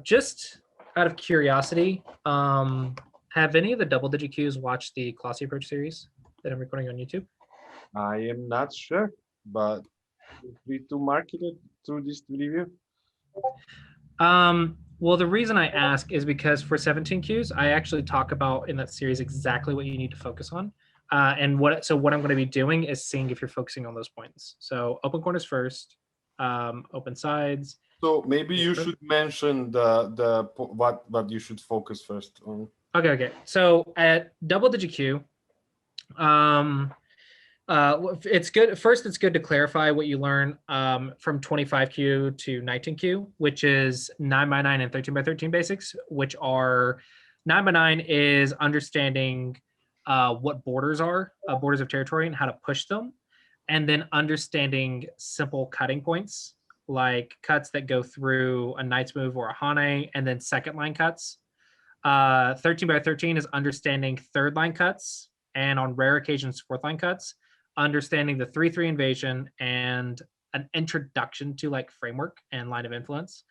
Just out of curiosity, have any of the double digit Qs watched the Classy Approach series that I'm recording on YouTube? I am not sure, but feel free to market it through this review. Well, the reason I ask is because for 17 Qs, I actually talk about in that series exactly what you need to focus on. And what I'm going to be doing is seeing if you're focusing on those points. So open corners first, open sides. So maybe you should mention what you should focus first on. Okay. So at double digit Q, it's good. First, it's good to clarify what you learn from 25Q to 19Q, which is 9x9 and 13x13 basics, which are 9x9 is understanding what borders are, borders of territory, and how to push them, and then understanding simple cutting points, like cuts that go through a knight's move or a hane, and then second line cuts. 13x13 is understanding third line cuts, and on rare occasions, fourth line cuts, understanding the 3/3 invasion and an introduction to like framework and line of influence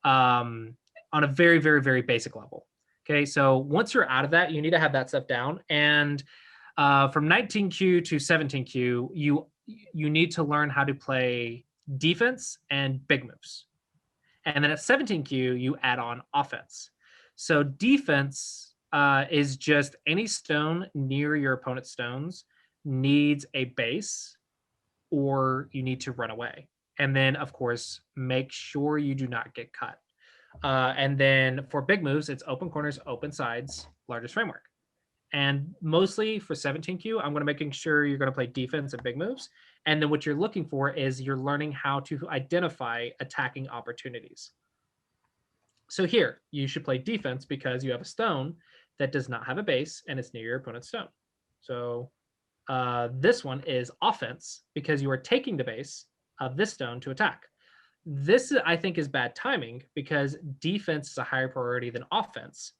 on a very, very, very basic level. Okay, so once you're out of that, you need to have that stuff down. And from 19Q to 17Q, you need to learn how to play defense and big moves. And then at 17Q, you add on offense. So defense is just any stone near your opponent's stones needs a base, or you need to run away. And then, of course, make sure you do not get cut. And then for big moves, it's open corners, open sides, largest framework. And mostly for 17Q, I'm going to making sure you're going to play defense and big moves. And then what you're looking for is you're learning how to identify attacking opportunities. So here, you should play defense because you have a stone that does not have a base and it's near your opponent's stone. So this one is offense because you are taking the base of this stone to attack. This, I think, is bad timing because defense is a higher priority than offense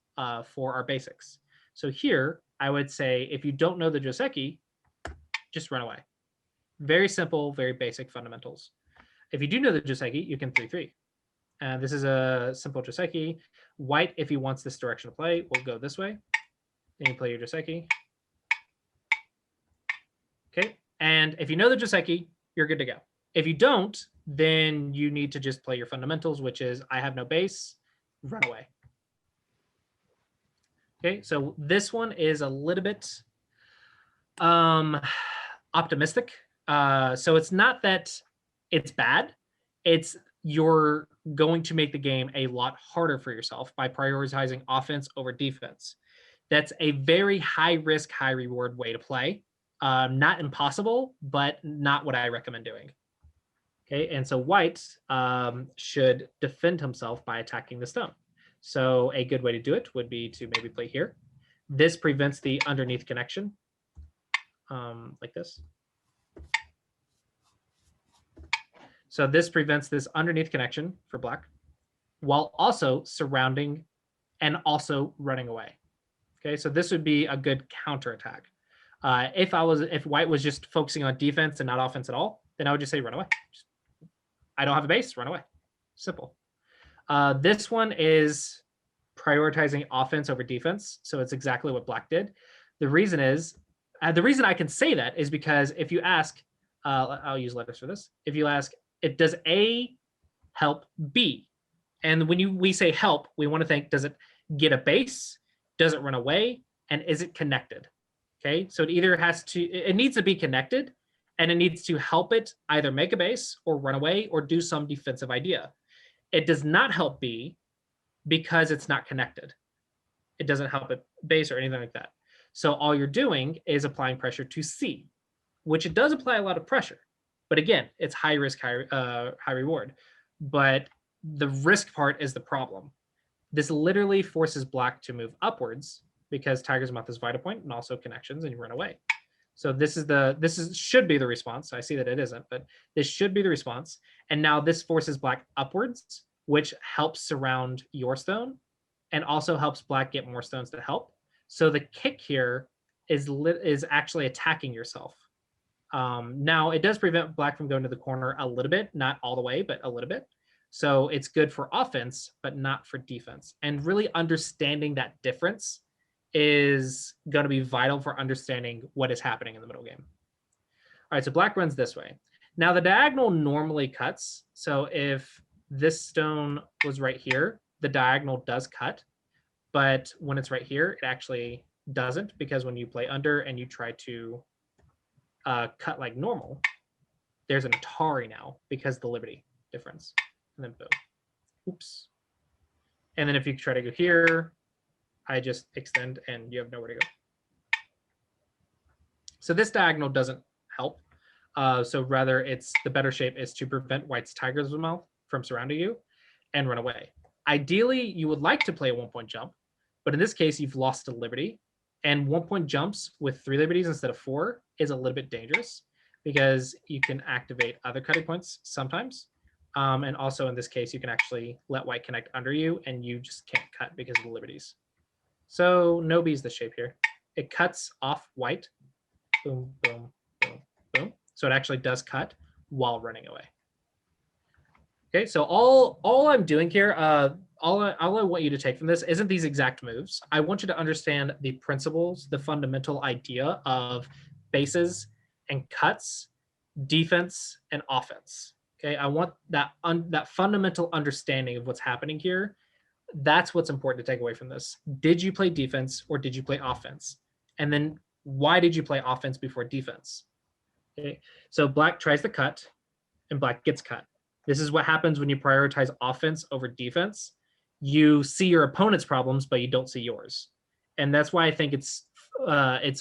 for our basics. So here, I would say if you don't know the Joseki, just run away. Very simple, very basic fundamentals. If you do know the Joseki, you can 3/3. This is a simple Joseki. White, if he wants this direction to play, will go this way. Then you play your Joseki. Okay, and if you know the Joseki, you're good to go. If you don't, then you need to just play your fundamentals, which is I have no base, run away. Okay, so this one is a little bit optimistic. So it's not that it's bad. It's you're going to make the game a lot harder for yourself by prioritizing offense over defense. That's a very high risk, high reward way to play. Not impossible, but not what I recommend doing. Okay, and so white should defend himself by attacking the stone. So a good way to do it would be to maybe play here. This prevents the underneath connection, like this. So this prevents this underneath connection for black, while also surrounding and also running away. Okay, so this would be a good counterattack. If white was just focusing on defense and not offense at all, then I would just say run away. I don't have a base, run away. Simple. This one is prioritizing offense over defense, so it's exactly what black did. The reason I can say that is because if you ask, I'll use letters for this. If you ask, does A help B? And when we say help, we want to think, does it get a base? Does it run away? And is it connected? Okay, so it needs to be connected, and it needs to help it either make a base or run away or do some defensive idea. It does not help B because it's not connected. It doesn't help it base or anything like that. So all you're doing is applying pressure to C, which it does apply a lot of pressure. But again, it's high risk, high reward. But the risk part is the problem. This literally forces black to move upwards because Tiger's Mouth is Vita Point and also connections, and you run away. So this should be the response. I see that it isn't, but this should be the response. And now this forces black upwards, which helps surround your stone and also helps black get more stones to help. So the kick here is actually attacking yourself. Now it does prevent black from going to the corner a little bit, not all the way, but a little bit. So it's good for offense, but not for defense. And really understanding that difference is going to be vital for understanding what is happening in the middle game. All right, so black runs this way. Now the diagonal normally cuts. So if this stone was right here, the diagonal does cut. But when it's right here, it actually doesn't, because when you play under and you try to cut like normal, there's an Atari now because the Liberty difference. And then boom. Oops. And then if you try to go here, I just extend and you have nowhere to go. So this diagonal doesn't help. So rather, it's the better shape is to prevent white's tiger's mouth from surrounding you and run away. Ideally, you would like to play a 1-point jump, but in this case, you've lost a liberty. And 1-point jumps with 3 liberties instead of 4 is a little bit dangerous because you can activate other cutting points sometimes. And also in this case, you can actually let white connect under you and you just can't cut because of the liberties. So no B is the shape here. It cuts off white. Boom, boom, boom, boom. So it actually does cut while running away. Okay, so all I'm doing here, all I want you to take from this isn't these exact moves. I want you to understand the principles, the fundamental idea of bases and cuts, defense and offense. Okay, I want that fundamental understanding of what's happening here. That's what's important to take away from this. Did you play defense or did you play offense? And then why did you play offense before defense? Okay, so black tries to cut and black gets cut. This is what happens when you prioritize offense over defense. You see your opponent's problems, but you don't see yours. And that's why I think it's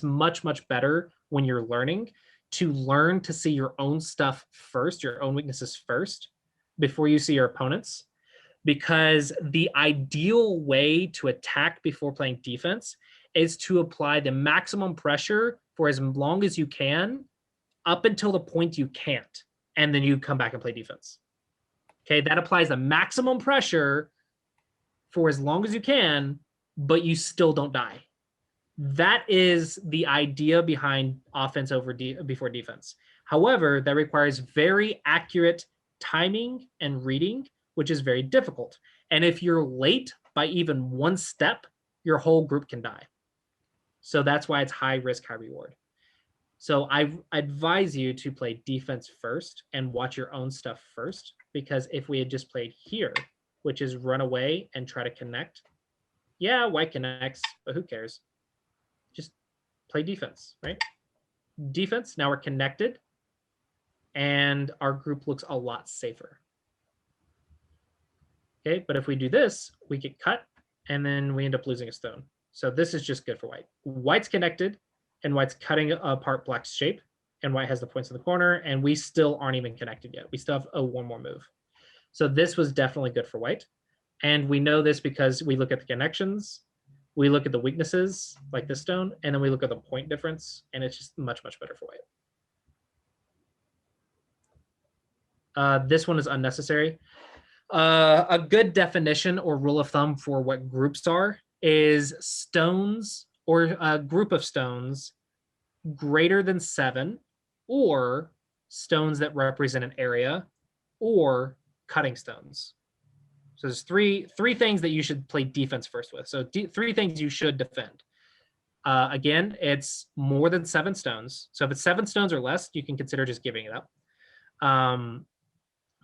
much, much better when you're learning to learn to see your own stuff first, your own weaknesses first, before you see your opponent's. Because the ideal way to attack before playing defense is to apply the maximum pressure for as long as you can up until the point you can't. And then you come back and play defense. Okay, that applies the maximum pressure for as long as you can, but you still don't die. That is the idea behind offense before defense. However, that requires very accurate timing and reading, which is very difficult. And if you're late by even 1 step, your whole group can die. So that's why it's high risk, high reward. So I advise you to play defense first and watch your own stuff first, because if we had just played here, which is run away and try to connect, yeah, white connects, but who cares? Just play defense, right? Defense, now we're connected, and our group looks a lot safer. Okay, but if we do this, we get cut, and then we end up losing a stone. So this is just good for white. White's connected, and white's cutting apart black's shape, and white has the points in the corner, and we still aren't even connected yet. We still have one more move. So this was definitely good for white. And we know this because we look at the connections, we look at the weaknesses, like this stone, and then we look at the point difference, and it's just much, much better for white. This one is unnecessary. A good definition or rule of thumb for what groups are is stones or a group of stones greater than 7, or stones that represent an area, or cutting stones. So there's three things that you should play defense first with. So 3 things you should defend. Again, it's more than 7 stones. So if it's 7 stones or less, you can consider just giving it up.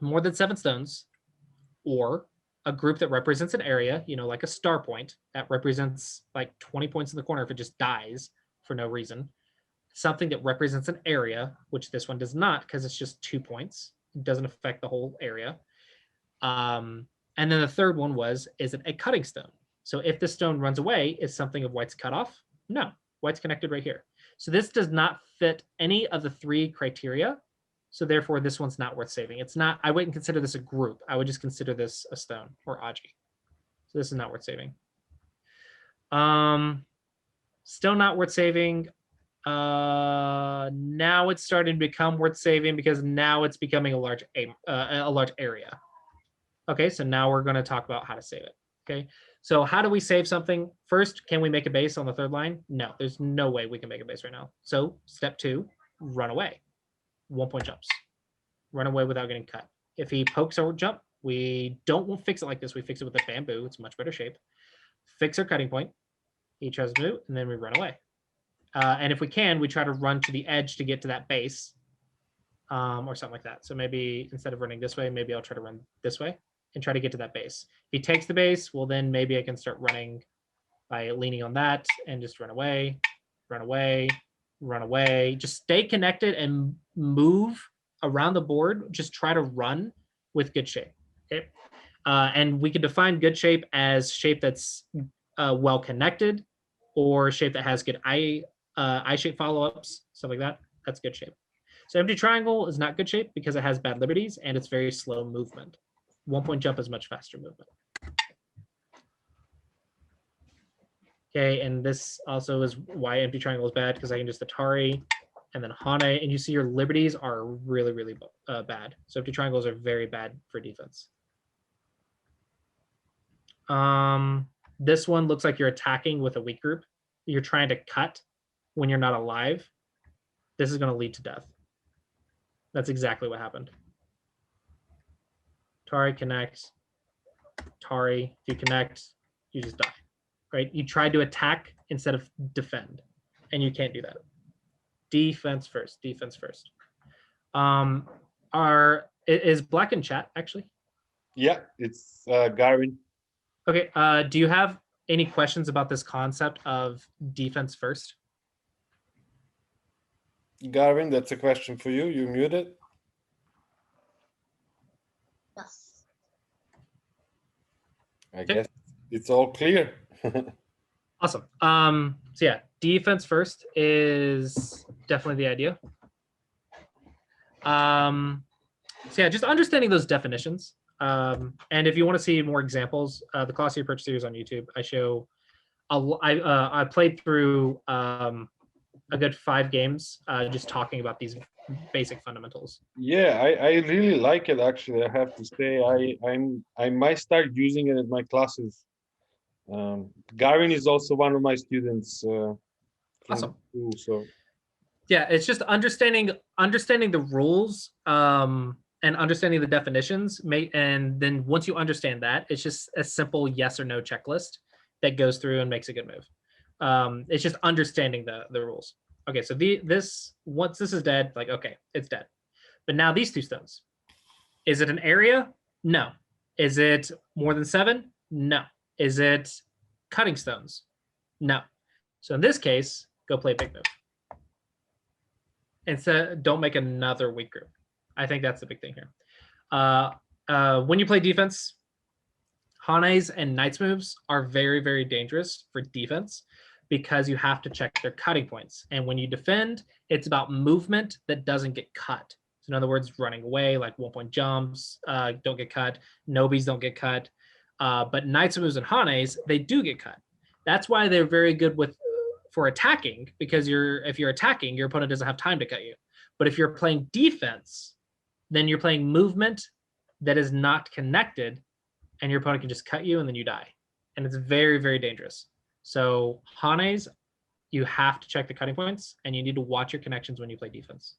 More than 7 stones, or a group that represents an area, like a star point that represents like 20 points in the corner if it just dies for no reason. Something that represents an area, which this one does not because it's just 2 points. It doesn't affect the whole area. And then the third one is it a cutting stone? So if the stone runs away, is something of white's cut off? No, white's connected right here. So this does not fit any of the 3 criteria. So therefore, this one's not worth saving. It's not, I wouldn't consider this a group. I would just consider this a stone or Aji. So this is not worth saving. Still not worth saving. Now it's starting to become worth saving because now it's becoming a large area. Okay, so now we're going to talk about how to save it. Okay, so how do we save something? First, can we make a base on the 3rd line? No, there's no way we can make a base right now. So step 2, run away. 1-point jumps. Run away without getting cut. If he pokes or jump, We don't fix it like this. We fix it with a bamboo. It's a much better shape. Fix our cutting point. He tries to move, and then we run away. And if we can, we try to run to the edge to get to that base, or something like that. So maybe instead of running this way, maybe I'll try to run this way and try to get to that base. If he takes the base, well, then maybe I can start running by leaning on that and just run away, run away, run away. Just stay connected and move around the board. Just try to run with good shape. Okay. And we can define good shape as shape that's well connected, or shape that has good eye shape follow-ups, stuff like that. That's good shape. So empty triangle is not good shape because it has bad liberties and it's very slow movement. 1-point jump is much faster movement. Okay, and this also is why empty triangle is bad, because I can just Atari and then Hane, and you see your liberties are really, really bad. So empty triangles are very bad for defense. This one looks like you're attacking with a weak group. You're trying to cut when you're not alive. This is going to lead to death. That's exactly what happened. Tari connects. Tari, if you connect, you just die. Right? You try to attack instead of defend, and you can't do that. Defense first. Defense first. Is Black in chat actually? Yeah, it's Garvin. Okay. Do you have any questions about this concept of defense first? Garvin, that's a question for you. You muted. Yes. I guess it's all clear. Awesome. So yeah, defense first is definitely the idea. So yeah, just understanding those definitions. And if you want to see more examples, the Classy Approach series on YouTube, I show. I played through a good 5 games, just talking about these basic fundamentals. Yeah, I really like it actually. I have to say, I might start using it in my classes. Garvin is also one of my students. Awesome. School, so yeah, it's just understanding the rules and understanding the definitions. And then once you understand that, it's just a simple yes or no checklist that goes through and makes a good move. It's just understanding the rules. Okay, so once this is dead, like, okay, it's dead. But now these 2 stones. Is it an area? No. Is it more than 7? No. Is it cutting stones? No. So in this case, go play a big move. Instead, don't make another weak group. I think that's the big thing here. When you play defense, Hane's and Knight's moves are very, very dangerous for defense because you have to check their cutting points. And when you defend, it's about movement that doesn't get cut. So in other words, running away, like 1-point jumps don't get cut. Nobis don't get cut. But Knight's moves and Hane's, they do get cut. That's why they're very good for attacking, because if you're attacking, your opponent doesn't have time to cut you. But if you're playing defense, then you're playing movement that is not connected, and your opponent can just cut you and then you die. And it's very, very dangerous. So Hane's, you have to check the cutting points, and you need to watch your connections when you play defense.